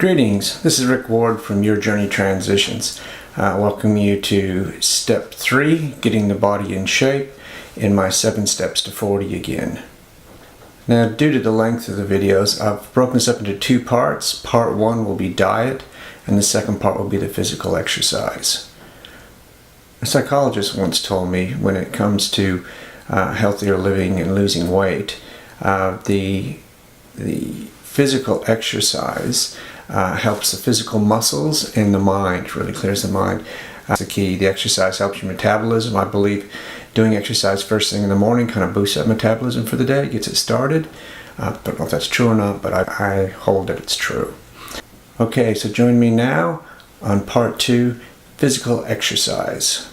Greetings, this is Rick Ward from Your Journey Transitions. Welcome you to step 3, getting the body in shape, in my 7 steps to 40 again. Now, due to the length of the videos, I've broken this up into 2 parts. Part 1 will be diet, and the second part will be the physical exercise. A psychologist once told me when it comes to healthier living and losing weight, the physical exercise helps the physical muscles and the mind, really clears the mind. That's the key. The exercise helps your metabolism. I believe doing exercise first thing in the morning kind of boosts up metabolism for the day, gets it started. Don't know if that's true or not, but I hold that it's true. Okay, so join me now on part 2, physical exercise.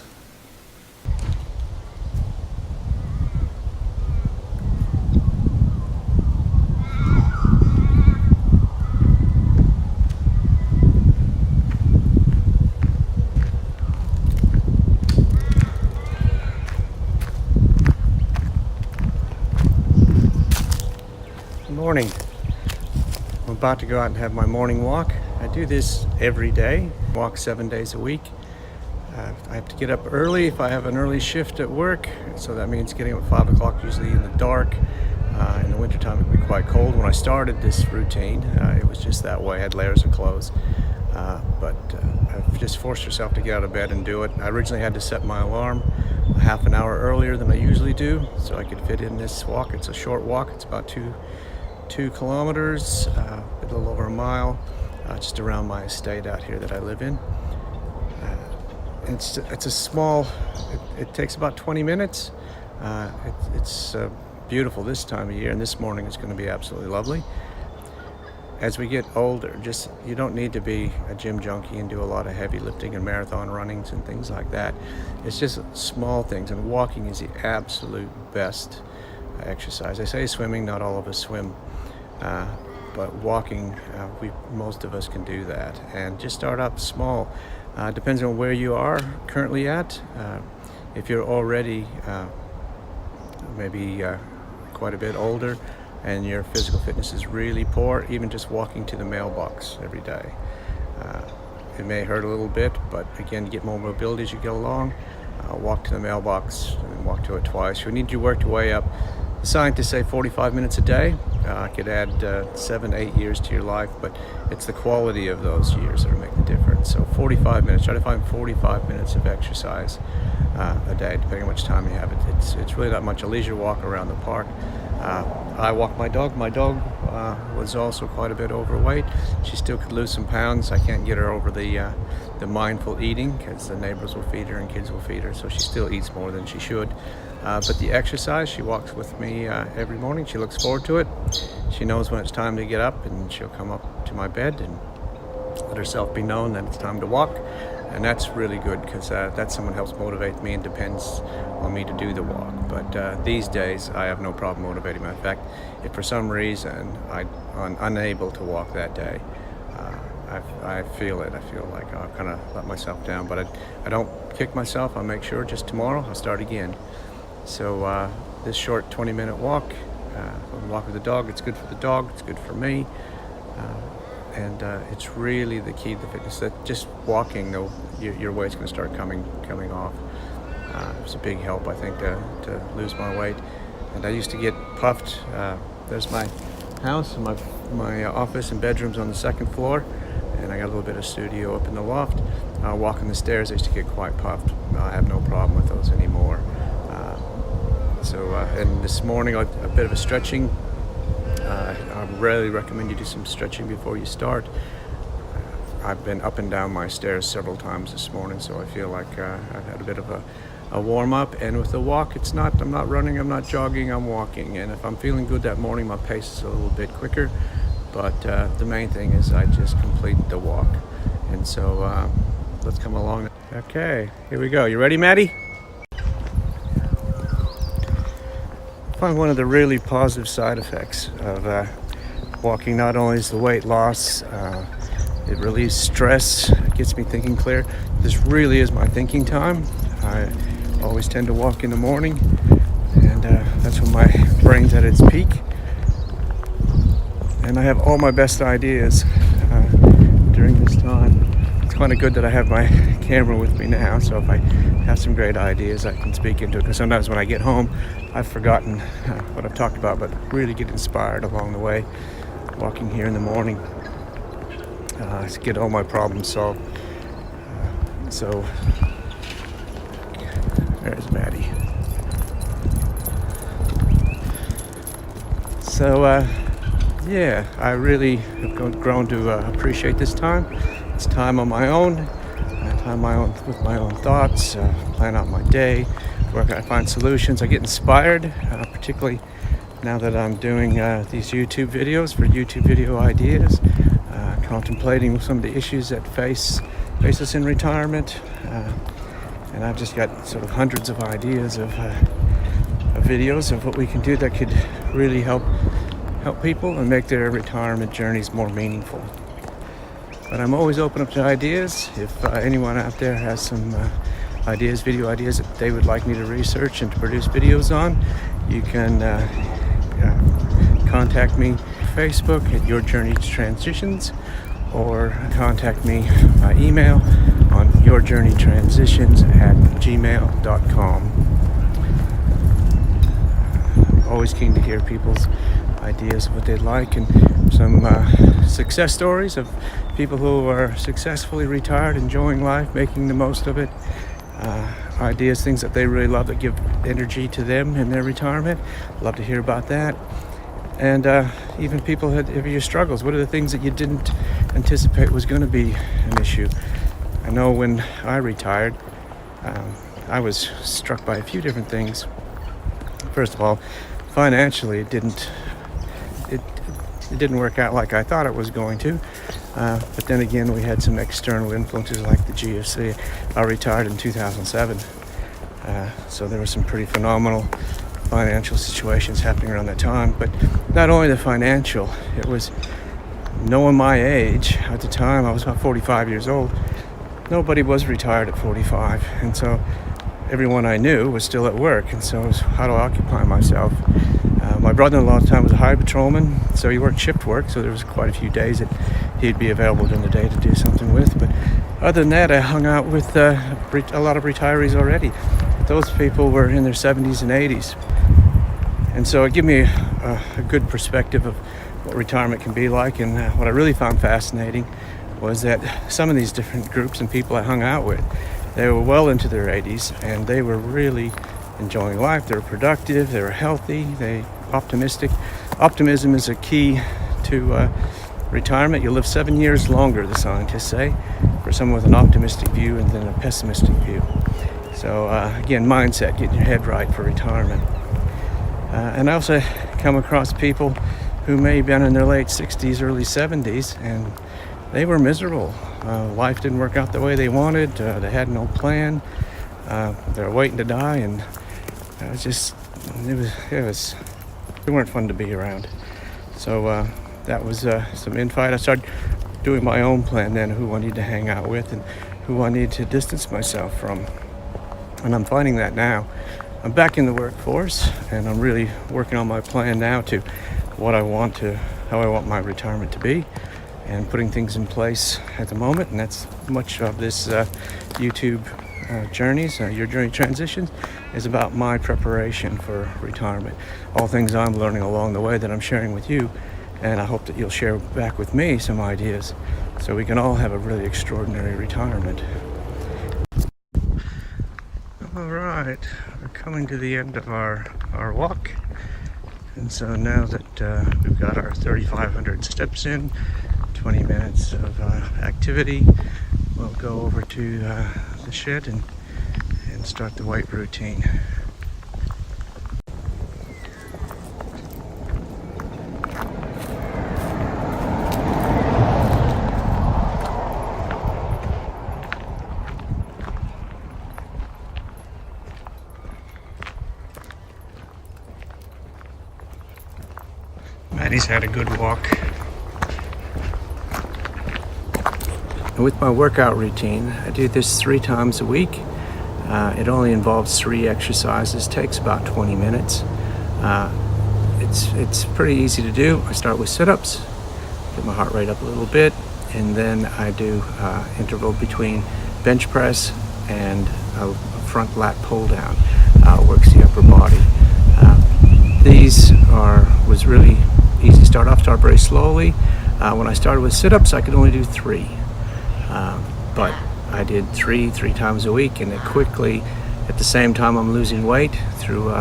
Morning. I'm about to go out and have my morning walk. I do this every day, walk 7 days a week. I have to get up early if I have an early shift at work, so that means getting up at 5 o'clock, usually in the dark. In the wintertime it can be quite cold. When I started this routine, it was just that way. I had layers of clothes. But I've just forced myself to get out of bed and do it. I originally had to set my alarm a half an hour earlier than I usually do, so I could fit in this walk. It's a short walk. It's about 2 kilometers, a little over a mile, just around my estate out here that I live in. It's a small, it takes about 20 minutes. It's beautiful this time of year, and this morning is going to be absolutely lovely. As we get older, you don't need to be a gym junkie and do a lot of heavy lifting and marathon runnings and things like that. It's just small things, and walking is the absolute best exercise. I say swimming, not all of us swim, but walking, most of us can do that. And just start up small. Depends on where you are currently at. If you're already maybe quite a bit older and your physical fitness is really poor, even just walking to the mailbox every day. It may hurt a little bit, but again, you get more mobility as you go along. Walk to the mailbox and walk to it twice. You need to work your way up. The scientists say 45 minutes a day. Could add 7-8 years to your life, but it's the quality of those years that will make the difference. So 45 minutes, try to find 45 minutes of exercise a day, depending on how much time you have. It's really not much. A leisure walk around the park. I walk my dog. My dog was also quite a bit overweight. She still could lose some pounds. I can't get her over the mindful eating, because the neighbors will feed her and kids will feed her, so she still eats more than she should. But the exercise, she walks with me every morning. She looks forward to it. She knows when it's time to get up, and she'll come up to my bed and let herself be known that it's time to walk. And that's really good, because that someone helps motivate me and depends on me to do the walk. But these days, I have no problem motivating me. In fact, if for some reason I'm unable to walk that day, I feel it. I feel like I'll kind of let myself down. But I don't kick myself. I'll make sure just tomorrow I'll start again. So this short 20-minute walk, when I walk with the dog, it's good for the dog, it's good for me. And it's really the key to the fitness. That just walking, though, your weight's going to start coming off. It's a big help, I think, to lose my weight. And I used to get puffed. There's my house and my office and bedrooms on the 2nd floor, and I got a little bit of studio up in the loft. Walking the stairs, I used to get quite puffed. I have no problem with those anymore. And this morning, a bit of a stretching. I really recommend you do some stretching before you start. I've been up and down my stairs several times this morning, so I feel like I've had a bit of a warm-up. And with the walk, I'm not running, I'm not jogging, I'm walking. And if I'm feeling good that morning, my pace is a little bit quicker. But the main thing is I just complete the walk. And so let's come along. Okay, here we go. You ready, Maddie? I find one of the really positive side effects of walking not only is the weight loss, it relieves stress, it gets me thinking clear. This really is my thinking time. I always tend to walk in the morning, and that's when my brain's at its peak. And I have all my best ideas. during this time. It's kind of good that I have my camera with me now, so if I have some great ideas, I can speak into it. Because sometimes when I get home, I've forgotten what I've talked about, but really get inspired along the way, walking here in the morning to get all my problems solved. So there's Maddie. So yeah, I really have grown to appreciate this time. It's time on my own, with my own thoughts, plan out my day, where I find solutions. I get inspired, particularly now that I'm doing these YouTube videos for YouTube video ideas, contemplating some of the issues that face us in retirement, and I've just got sort of hundreds of ideas of videos of what we can do that could really help people and make their retirement journeys more meaningful. But I'm always open up to ideas. If anyone out there has some ideas, video ideas that they would like me to research and to produce videos on, you can contact me on Facebook at Your Journey to Transitions, or contact me by email on yourjourneytransitions@gmail.com. Always keen to hear people's ideas of what they'd like, and some success stories of people who are successfully retired, enjoying life, making the most of it. Ideas, things that they really love that give energy to them in their retirement. Love to hear about that. And even people have your struggles. What are the things that you didn't anticipate was going to be an issue? I know when I retired, I was struck by a few different things. First of all, financially, it didn't work out like I thought it was going to. But then again, we had some external influences like the GFC. I retired in 2007. So there were some pretty phenomenal financial situations happening around that time. But not only the financial, it was knowing my age at the time. I was about 45 years old. Nobody was retired at 45. And so everyone I knew was still at work. And so it was how to occupy myself. My brother-in-law at the time was a highway patrolman, so he worked shift work, so there was quite a few days that he'd be available during the day to do something with. But other than that, I hung out with a lot of retirees already. Those people were in their 70s and 80s. And so it gave me a good perspective of what retirement can be like. And what I really found fascinating was that some of these different groups and people I hung out with, they were well into their 80s, and they were really enjoying life. They were productive, they were healthy, optimistic. Optimism is a key to retirement. You'll live 7 years longer, the scientists say, for someone with an optimistic view and then a pessimistic view. So again, mindset, getting your head right for retirement. And I also come across people who may have been in their late 60s, early 70s, and they were miserable. Life didn't work out the way they wanted. They had no plan. They were waiting to die, and they weren't fun to be around. So that was some infight. I started doing my own plan then, who I need to hang out with and who I need to distance myself from. And I'm finding that now. I'm back in the workforce, and I'm really working on my plan now to how I want my retirement to be, and putting things in place at the moment. And that's much of this YouTube journeys, Your Journey Transitions, is about my preparation for retirement. All things I'm learning along the way that I'm sharing with you, and I hope that you'll share back with me some ideas so we can all have a really extraordinary retirement. All right, we're coming to the end of our walk, and so now that we've got our 3,500 steps in, 20 minutes of activity, we'll go over to the shed and start the weight routine. Maddie's had a good walk. With my workout routine, I do this 3 times a week. It only involves 3 exercises, takes about 20 minutes. It's pretty easy to do. I start with sit-ups, get my heart rate up a little bit, and then I do interval between bench press and a front lat pull down. Works the upper body. These was really easy to start off. Start very slowly. When I started with sit-ups, I could only do 3, but I did three times a week, and it quickly, at the same time, I'm losing weight through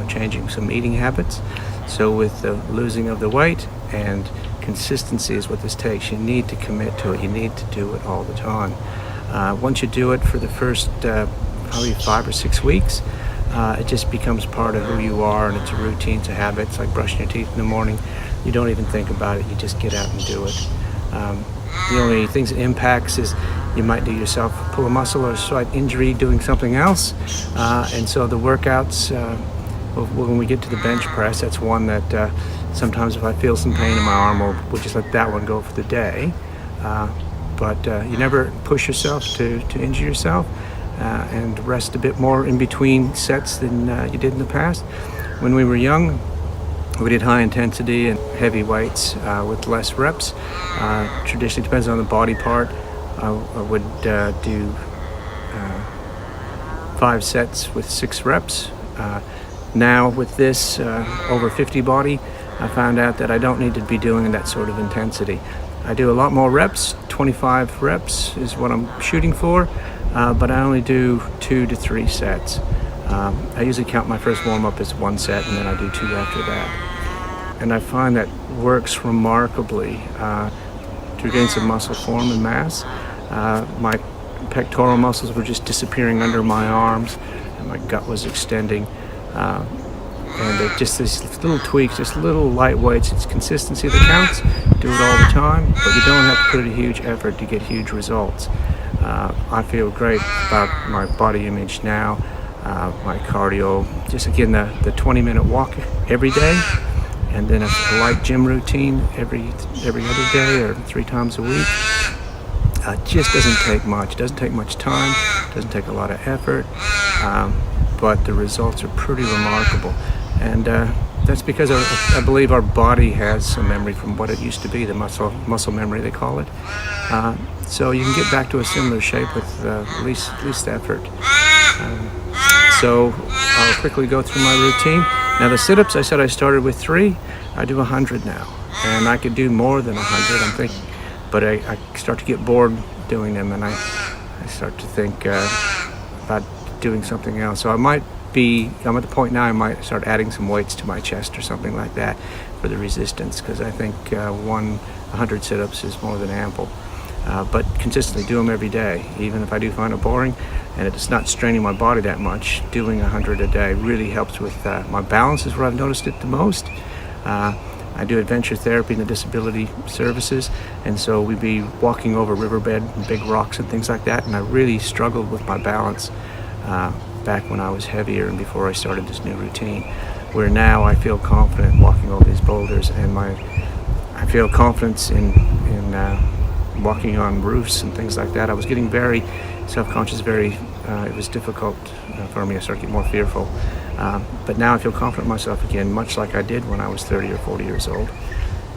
changing some eating habits. So with the losing of the weight and consistency is what this takes. You need to commit to it. You need to do it all the time. Once you do it for the first probably 5 or 6 weeks, it just becomes part of who you are, and it's a routine, it's a habit. It's like brushing your teeth in the morning. You don't even think about it. You just get out and do it. The only things it impacts is you might do yourself pull a muscle or a slight injury doing something else. And so the workouts, when we get to the bench press, that's one that sometimes if I feel some pain in my arm, we'll just let that one go for the day. But you never push yourself to injure yourself, and rest a bit more in between sets than you did in the past. When we were young, we did high intensity and heavy weights with less reps. Traditionally, depends on the body part. I would do 5 sets with 6 reps. Now with this over 50 body, I found out that I don't need to be doing that sort of intensity. I do a lot more reps. 25 reps is what I'm shooting for, but I only do 2 to 3 sets. I usually count my first warm-up as 1 set, and then I do 2 after that. And I find that works remarkably to gain some muscle form and mass. My pectoral muscles were just disappearing under my arms, and my gut was extending. And just these little tweaks, just little light weights. It's consistency that counts. Do it all the time, but you don't have to put in a huge effort to get huge results. I feel great about my body image now, my cardio. Just again, the 20-minute walk every day, and then a light gym routine every other day or 3 times a week. Just doesn't take much. It doesn't take much time. Doesn't take a lot of effort, but the results are pretty remarkable. And that's because I believe our body has some memory from what it used to be, the muscle memory they call it. So you can get back to a similar shape with least effort. So I'll quickly go through my routine. Now the sit-ups, I said I started with 3. I do 100 now, and I could do more than 100. I'm thinking, but I start to get bored doing them, and I start to think about doing something else. So I'm at the point now I might start adding some weights to my chest or something like that for the resistance, because I think 100 sit-ups is more than ample. But consistently do them every day, even if I do find it boring and it's not straining my body that much. Doing 100 a day really helps with my balance, is where I've noticed it the most. I do adventure therapy in the disability services, and so we'd be walking over riverbed and big rocks and things like that, and I really struggled with my balance back when I was heavier and before I started this new routine, where now I feel confident walking over these boulders, and I feel confidence in walking on roofs and things like that. I was getting very self-conscious, it was difficult for me. I started getting more fearful, but now I feel confident in myself again, much like I did when I was 30 or 40 years old.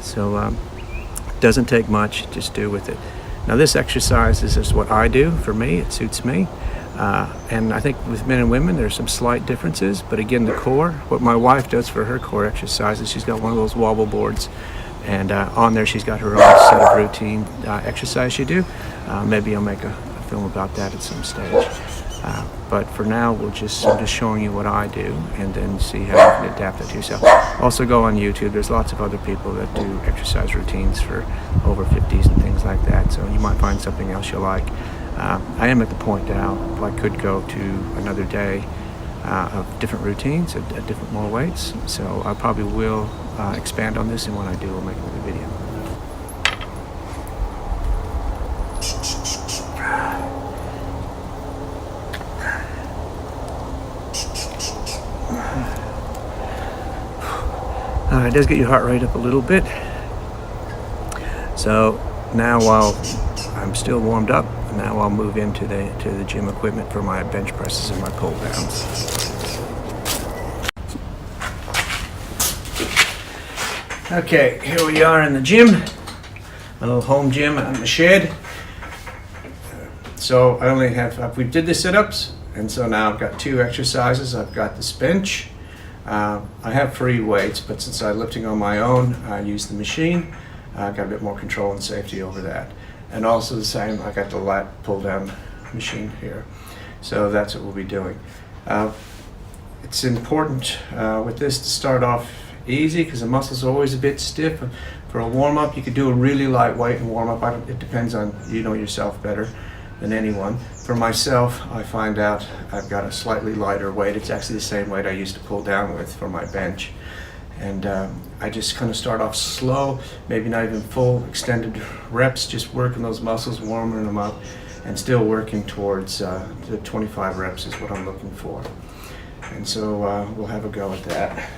So it doesn't take much, just do with it. Now this exercise is just what I do. For me, it suits me. And I think with men and women, there's some slight differences, but again, the core, what my wife does for her core exercises, she's got one of those wobble boards, and on there she's got her own set of routine exercise she do. Maybe I'll make a film about that at some stage. But for now, I'm just showing you what I do, and then see how you can adapt it to yourself. Also go on YouTube. There's lots of other people that do exercise routines for over 50s and things like that, so you might find something else you like. I am at the point now I could go to another day of different routines at different more weights, so I probably will expand on this, and when I do, I'll make another video. It does get your heart rate up a little bit. So now, while I'm still warmed up, now I'll move into the gym equipment for my bench presses and my pull downs. Okay, here we are in the gym. my little home gym out in the shed. So I only have, we did the sit-ups, and so now I've got 2 exercises. I've got this bench. I have free weights, but since I'm lifting on my own, I use the machine. I've got a bit more control and safety over that. And also the same, I got the lat pull down machine here. So that's what we'll be doing. It's important with this to start off easy because the muscles are always a bit stiff. For a warm-up, you could do a really light weight and warm up. It depends on, you know yourself better than anyone. For myself, I find out I've got a slightly lighter weight. It's actually the same weight I used to pull down with for my bench. And I just kind of start off slow, maybe not even full extended reps, just working those muscles, warming them up, and still working towards the 25 reps is what I'm looking for. And so we'll have a go at that.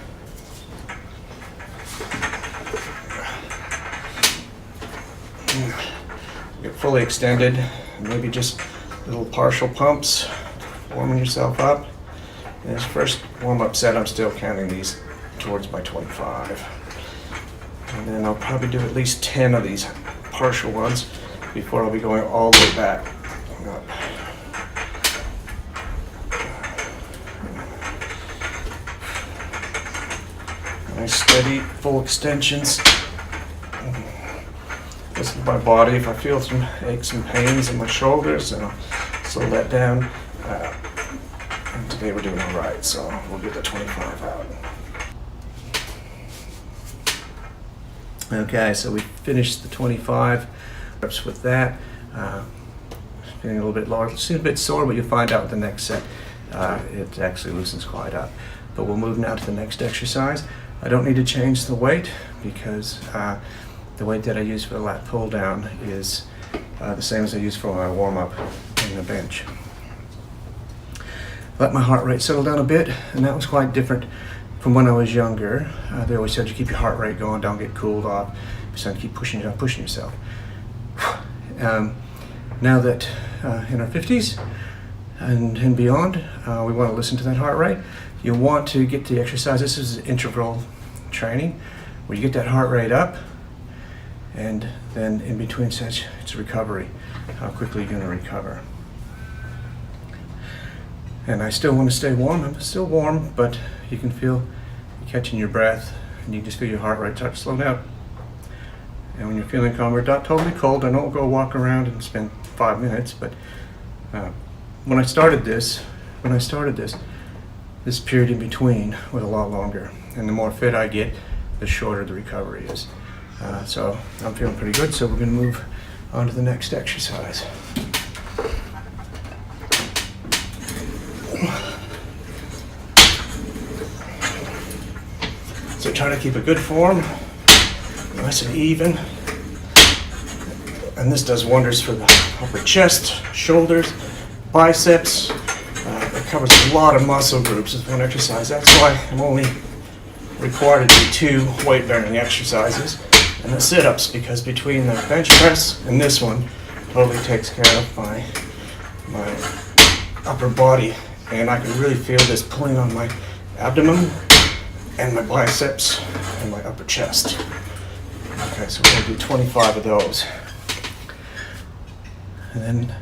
Get fully extended, maybe just little partial pumps, warming yourself up. And this first warm-up set, I'm still counting these towards my 25. And then I'll probably do at least 10 of these partial ones before I'll be going all the way back up. Nice steady full extensions. Listen to my body. If I feel some aches and pains in my shoulders, then I'll slow that down. And today we're doing all right, so we'll get the 25 out. Okay, so we finished the 25 reps with that. Feeling a little bit lower. It's a bit sore, but you'll find out with the next set. It actually loosens quite up. But we'll move now to the next exercise. I don't need to change the weight because the weight that I use for the lat pull down is the same as I use for my warm up in the bench. Let my heart rate settle down a bit, and that was quite different from when I was younger. They always said you keep your heart rate going, don't get cooled off, so keep pushing yourself. Now that in our 50s and beyond, we want to listen to that heart rate. You want to get the exercise. This is interval training where you get that heart rate up, and then in between sets, it's recovery. How quickly you're going to recover. And I still want to stay warm. I'm still warm, but you can feel catching your breath, and you just feel your heart rate start to slow down. And when you're feeling calm, we're not totally cold. I don't go walk around and spend 5 minutes, but when I started this, this period in between was a lot longer. And the more fit I get, the shorter the recovery is. So I'm feeling pretty good, so we're going to move on to the next exercise. So try to keep a good form, nice and even. And this does wonders for the upper chest, shoulders, biceps. It covers a lot of muscle groups as one exercise. That's why I'm only required to do 2 weight-bearing exercises and the sit-ups, because between the bench press and this one totally takes care of my upper body. And I can really feel this pulling on my abdomen and my biceps and my upper chest. Okay, so we're going to do 25 of those. And then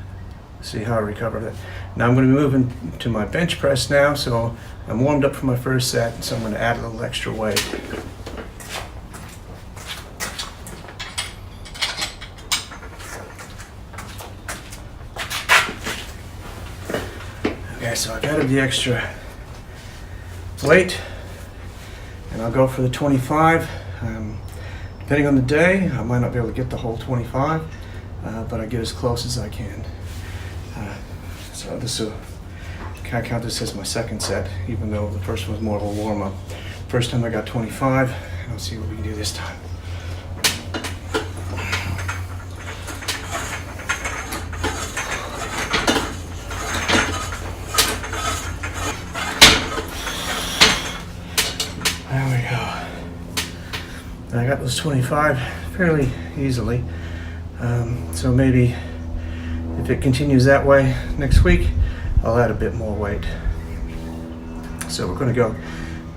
see how I recover that. Now I'm going to be moving to my bench press now, so I'm warmed up for my first set, so I'm going to add a little extra weight. Okay, so I've added the extra weight, and I'll go for the 25. Depending on the day, I might not be able to get the whole 25, but I get as close as I can. So this will, I count this as my second set, even though the first one was more of a warm-up. First time I got 25, and I'll see what we can do this time. I got those 25 fairly easily, so maybe if it continues that way next week, I'll add a bit more weight. So we're going to go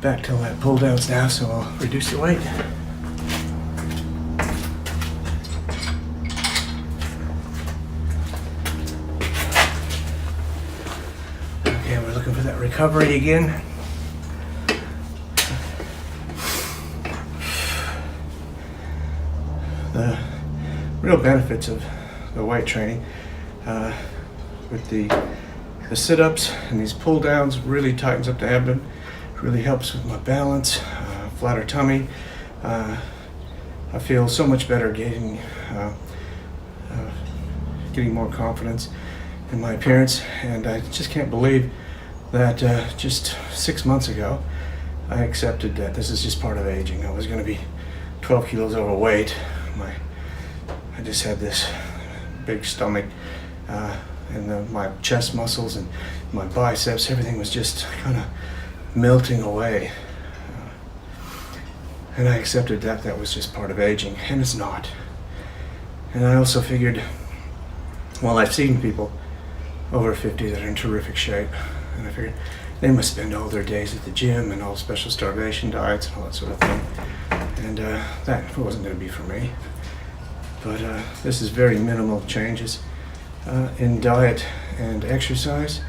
back to lat pull downs now, so I'll reduce the weight. recovery again. The real benefits of the weight training with the sit-ups and these pull-downs really tightens up the abdomen, really helps with my balance, flatter tummy. I feel so much better getting more confidence in my appearance, and I just can't believe that just 6 months ago I accepted that this is just part of aging. I was going to be 12 kilos overweight. I just had this big stomach, and my chest muscles and my biceps, everything was just kind of melting away. And I accepted that that was just part of aging, and it's not. And I also figured, well, I've seen people over 50 that are in terrific shape, and I figured they must spend all their days at the gym and all special starvation diets and all that sort of thing. And that wasn't going to be for me. But this is very minimal changes in diet and exercise.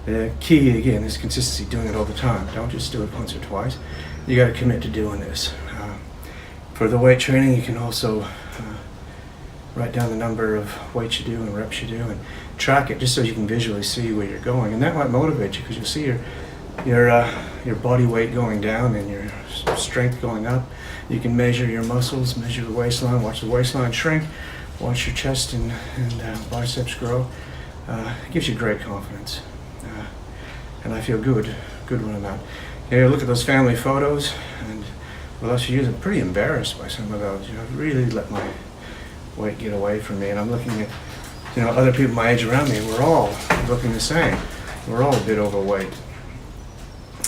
The key, again, is consistency, doing it all the time. Don't just do it once or twice. You got to commit to doing this. For the weight training, you can also write down the number of weights you do and reps you do and track it just so you can visually see where you're going. And that might motivate you, because you'll see your body weight going down and your strength going up. You can measure your muscles, measure the waistline, watch the waistline shrink, watch your chest and biceps grow. It gives you great confidence. And I feel good when I'm out. You look at those family photos, and for the last few years I'm pretty embarrassed by some of those. I've really let my weight get away from me, and I'm looking at other people my age around me. We're all looking the same. We're all a bit overweight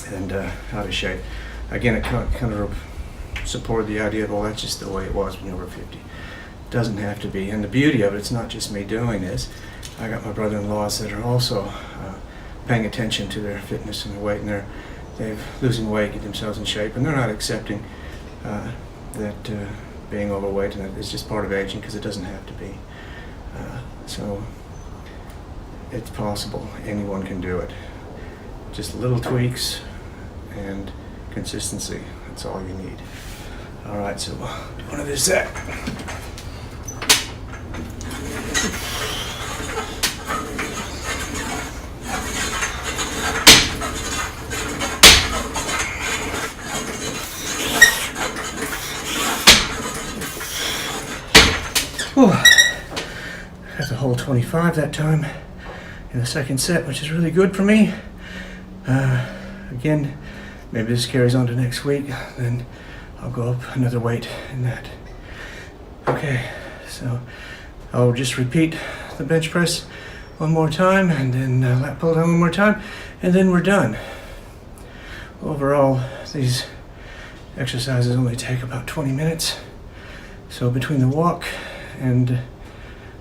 and out of shape. Again, it kind of supported the idea of, well, that's just the way it was when you were 50. It doesn't have to be. And the beauty of it, it's not just me doing this. I got my brother-in-laws that are also paying attention to their fitness and their weight, and they're losing weight, get themselves in shape, and they're not accepting that being overweight and that it's just part of aging, because it doesn't have to be. So it's possible. Anyone can do it. Just little tweaks and consistency. That's all you need. All right, so do one of this set. Got the whole 25 that time in the second set, which is really good for me. Again, maybe this carries on to next week, then I'll go up another weight in that. Okay, so I'll just repeat the bench press one more time, and then lat pull down one more time, and then we're done. Overall, these exercises only take about 20 minutes. So between the walk and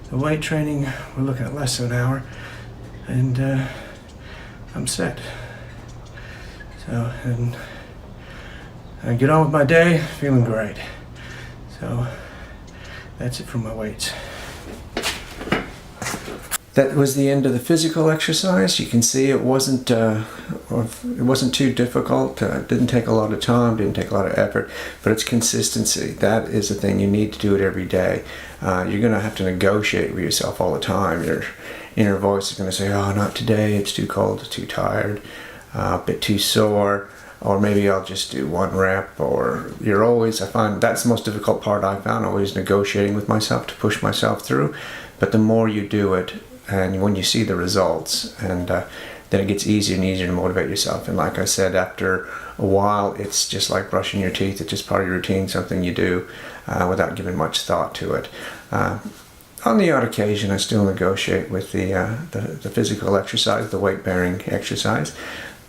the weight training, we're looking at less than an hour, and I'm set. So, and I get on with my day, feeling great. So that's it for my weights. That was the end of the physical exercise. You can see it wasn't too difficult. It didn't take a lot of time, didn't take a lot of effort, but it's consistency. That is the thing. You need to do it every day. You're going to have to negotiate with yourself all the time. Your inner voice is going to say, "Oh, not today. It's too cold. It's too tired. A bit too sore." Or maybe I'll just do one rep. Or I find that's the most difficult part I found, always negotiating with myself to push myself through. But the more you do it, and when you see the results, and then it gets easier and easier to motivate yourself. And like I said, after a while, it's just like brushing your teeth. It's just part of your routine, something you do without giving much thought to it. On the odd occasion, I still negotiate with the physical exercise, the weight-bearing exercise.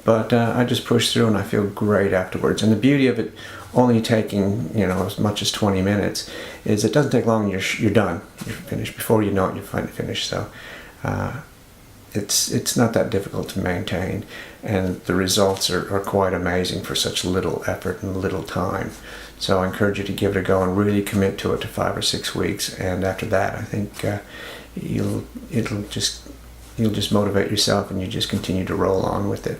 But I just push through, and I feel great afterwards. And the beauty of it only taking as much as 20 minutes is it doesn't take long. You're done. You're finished. Before you know it, you're finally finished. So it's not that difficult to maintain, and the results are quite amazing for such little effort and little time. So I encourage you to give it a go and really commit to it to 5 or 6 weeks. And after that, I think you'll just motivate yourself, and you just continue to roll on with it.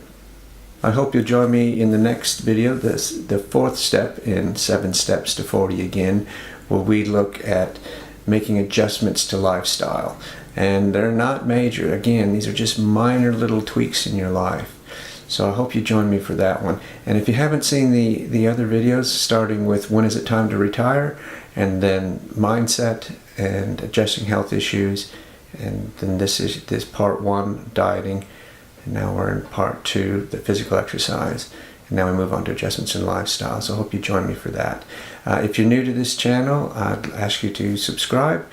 I hope you'll join me in the next video, the 4th step in 7 Steps to 40 again, where we look at making adjustments to lifestyle. And they're not major. Again, these are just minor little tweaks in your life. So I hope you join me for that one. And if you haven't seen the other videos, starting with when is it time to retire, and then mindset and addressing health issues, and then this part 1, dieting, and now we're in part 2, the physical exercise, and now we move on to adjustments in lifestyle. So I hope you join me for that. If you're new to this channel, I'd ask you to subscribe.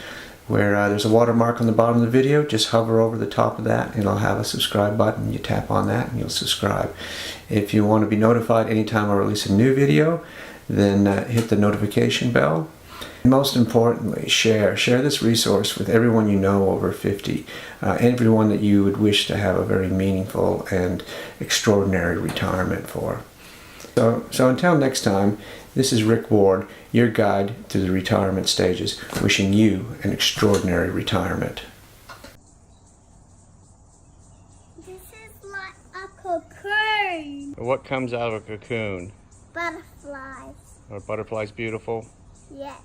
Where there's a watermark on the bottom of the video, just hover over the top of that and it'll have a subscribe button. You tap on that and you'll subscribe. If you want to be notified anytime I release a new video, then hit the notification bell. And most importantly, share this resource with everyone you know over 50, everyone that you would wish to have a very meaningful and extraordinary retirement for. So until next time, this is Rick Ward, your guide through the retirement stages, wishing you an extraordinary retirement. This is like a cocoon. What comes out of a cocoon? Butterflies. Are butterflies beautiful? Yeah.